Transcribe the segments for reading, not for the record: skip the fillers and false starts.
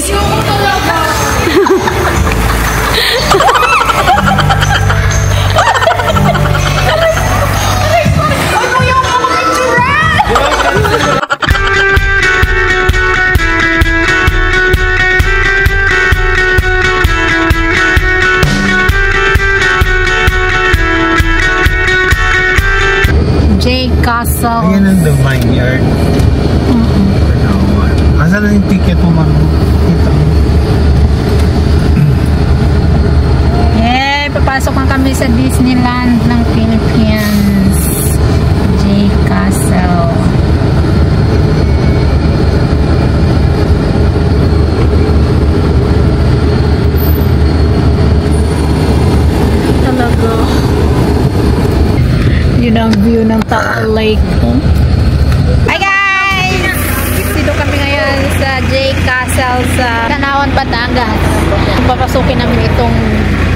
Ayoko talaga. Castle. Ayan ang the vineyard. Asan na yung ticket mo, ma'am? Eh, papasok na kami sa Disneyland ng Philippines. J. Castle. Talaga. Yun ang view ng Taal Lake. Hi guys! Dito kami ngayon sa J. Castle sa Tanawan, Batangas. Papasukin namin itong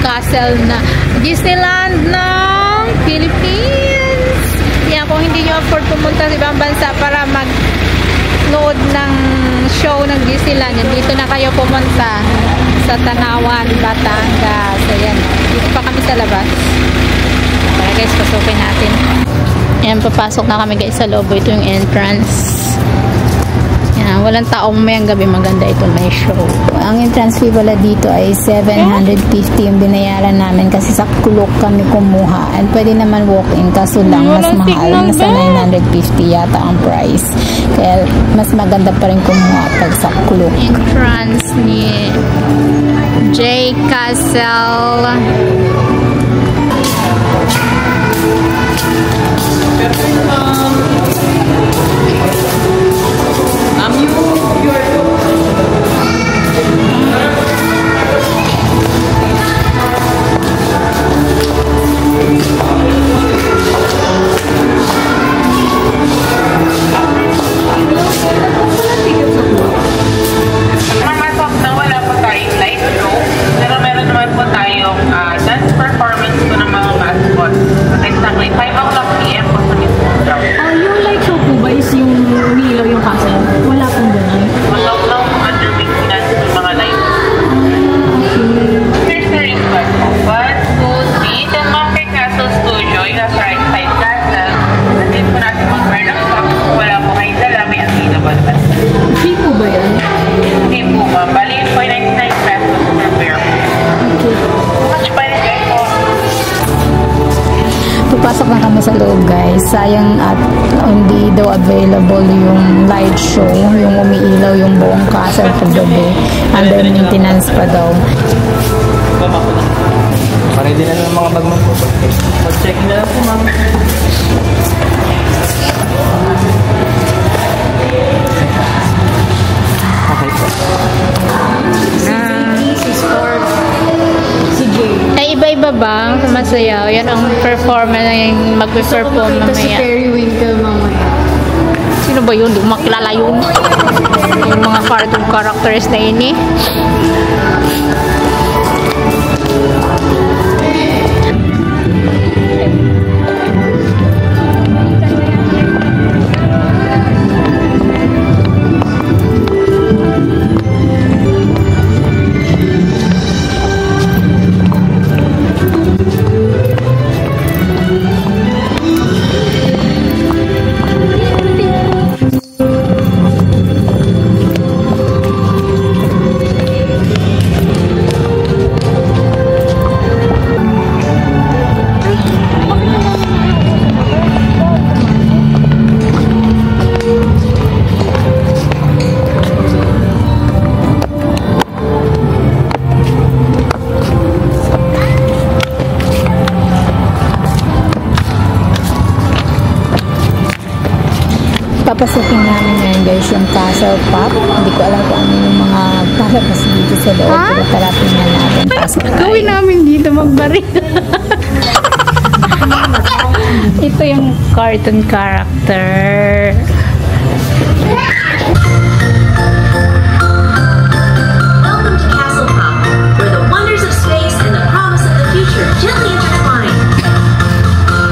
castle na Disneyland ng Philippines. Kaya kung hindi nyo afford pumunta sa ibang bansa para mag-load ng show ng Disneyland, dito na kayo pumunta sa Tanawan, Batangas. Ayan, dito pa kami sa labas. Tara guys, pasukin natin. Ayan, papasok na kami guys sa loob. Ito yung entrance. Ayan, walang tao mamayang gabi. Maganda ito, may show. Ang entrance fee pala dito ay 750 yung binayaran namin kasi sa Kulok kami kumuha. And pwede naman walk-in kaso lang mas mahal. Nasa 950 yata ang price. Kaya mas maganda pa rin kumuha pag sa Kulok. Entrance ni J. Castle. Pasok na kami sa loob guys. Sayang at hindi daw available yung light show, yung umiilaw yung buong castle paggabi. Under maintenance pa daw. Ready na ng mga bag mo po. Mag-check na lang po, ma'am. Okay po. Ay, iba-iba ba? Masayaw. Yan ang performer na yung mag-perform mamaya. Si Periwinkle mamaya. Sino ba yun? Di ko makilala yun. Yung mga cartoon characters na yun eh. Papasukin namin ngayon guys yung Castle Pop. Hindi ko alam kung ano yung mga palabas dito sa loob. Pero tarapin na natin. Gawin namin dito magbaril. Ito yung cartoon character. Welcome to Castle Pop, where the wonders of space and the promise of the future gently intertwine.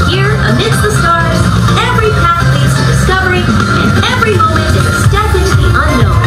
Here, amidst the stars, every path leads to discovery, and every moment is a step into the unknown.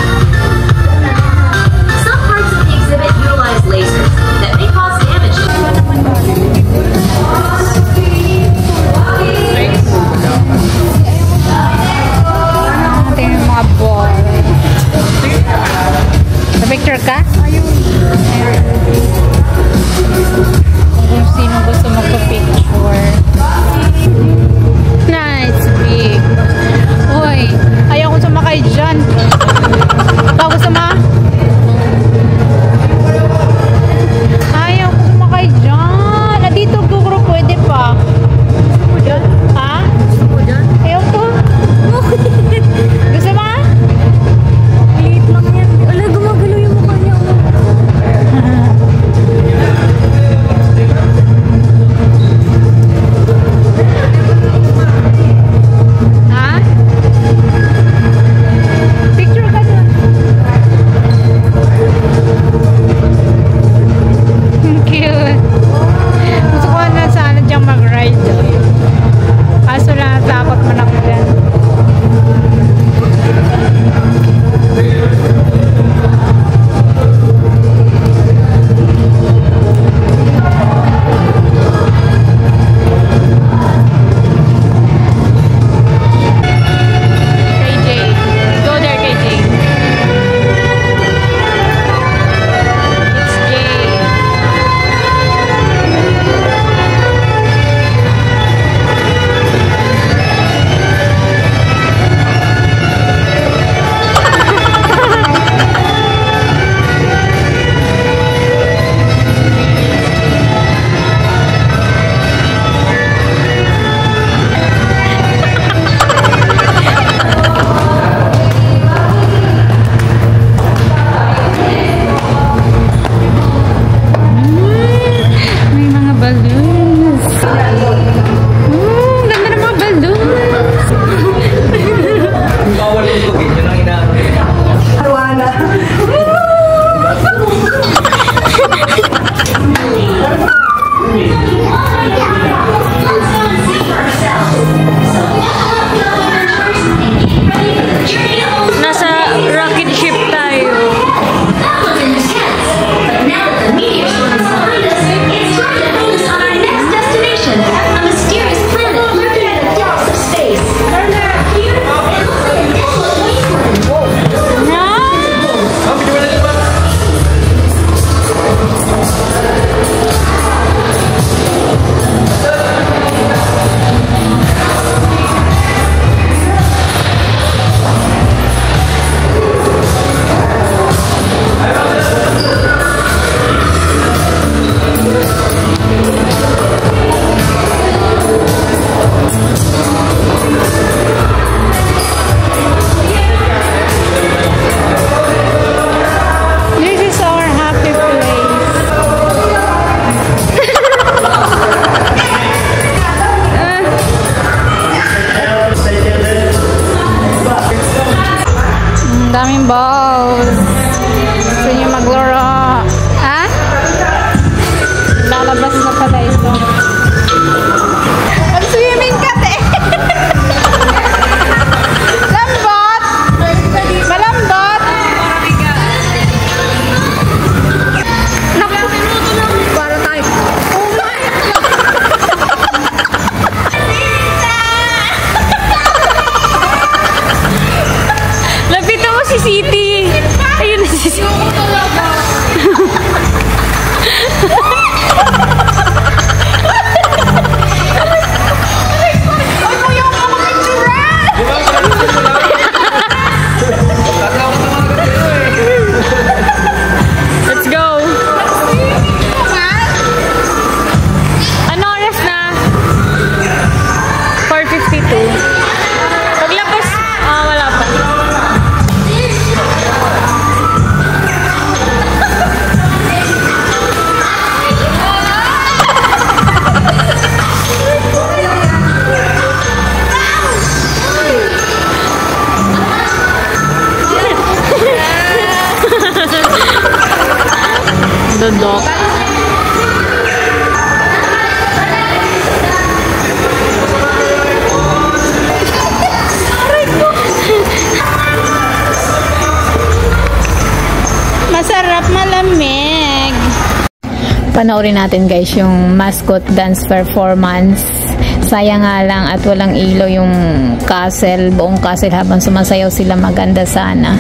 Ayoko talaga. Let's go! Ano oras na? 4:52. Paglabas, wala pa. Dodok. Masarap, malamig. Panoorin natin guys yung mascot dance performance. Sayang nga lang at walang ilaw yung castle, buong castle habang sumasayaw sila. Maganda sana.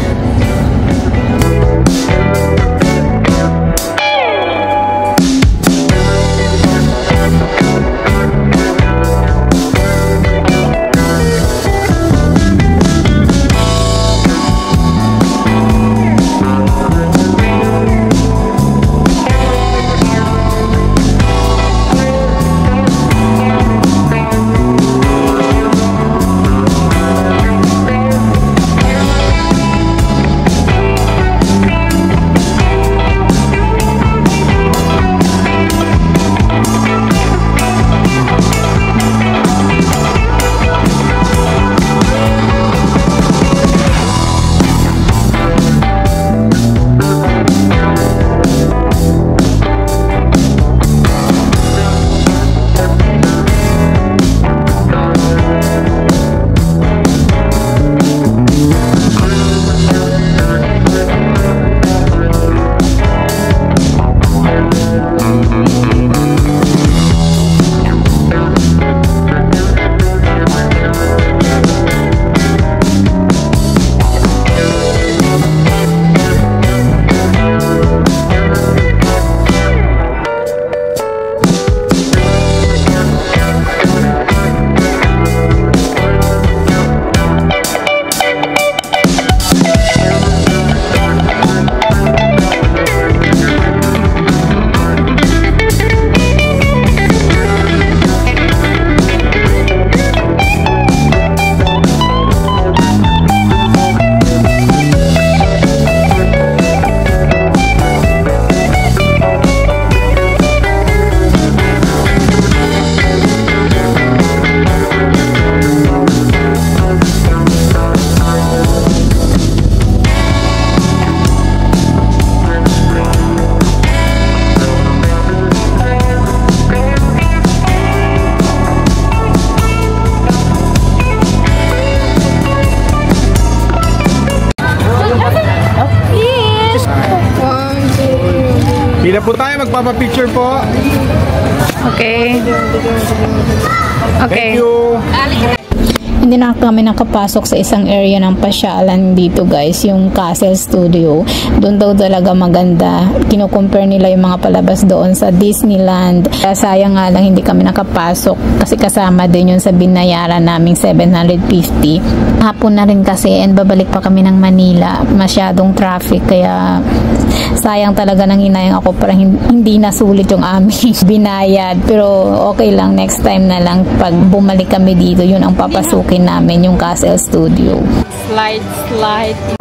Pila po tayo, magpapapicture po. Okay. Thank you. Hindi na kami nakapasok sa isang area ng pasyalan dito guys, yung Castle Studio. Doon daw talaga maganda. Kino-compare nila yung mga palabas doon sa Disneyland. Kaya sayang nga lang hindi kami nakapasok kasi kasama din yun sa binayaran naming 750. Hapon na rin kasi and babalik pa kami ng Manila. Masyadong traffic kaya sayang talaga nang hinayang ako para hindi nasulit yung aming binayad. Pero okay lang, next time na lang pag bumalik kami dito, yun ang papasukin namin, yung Castle Studio. Slide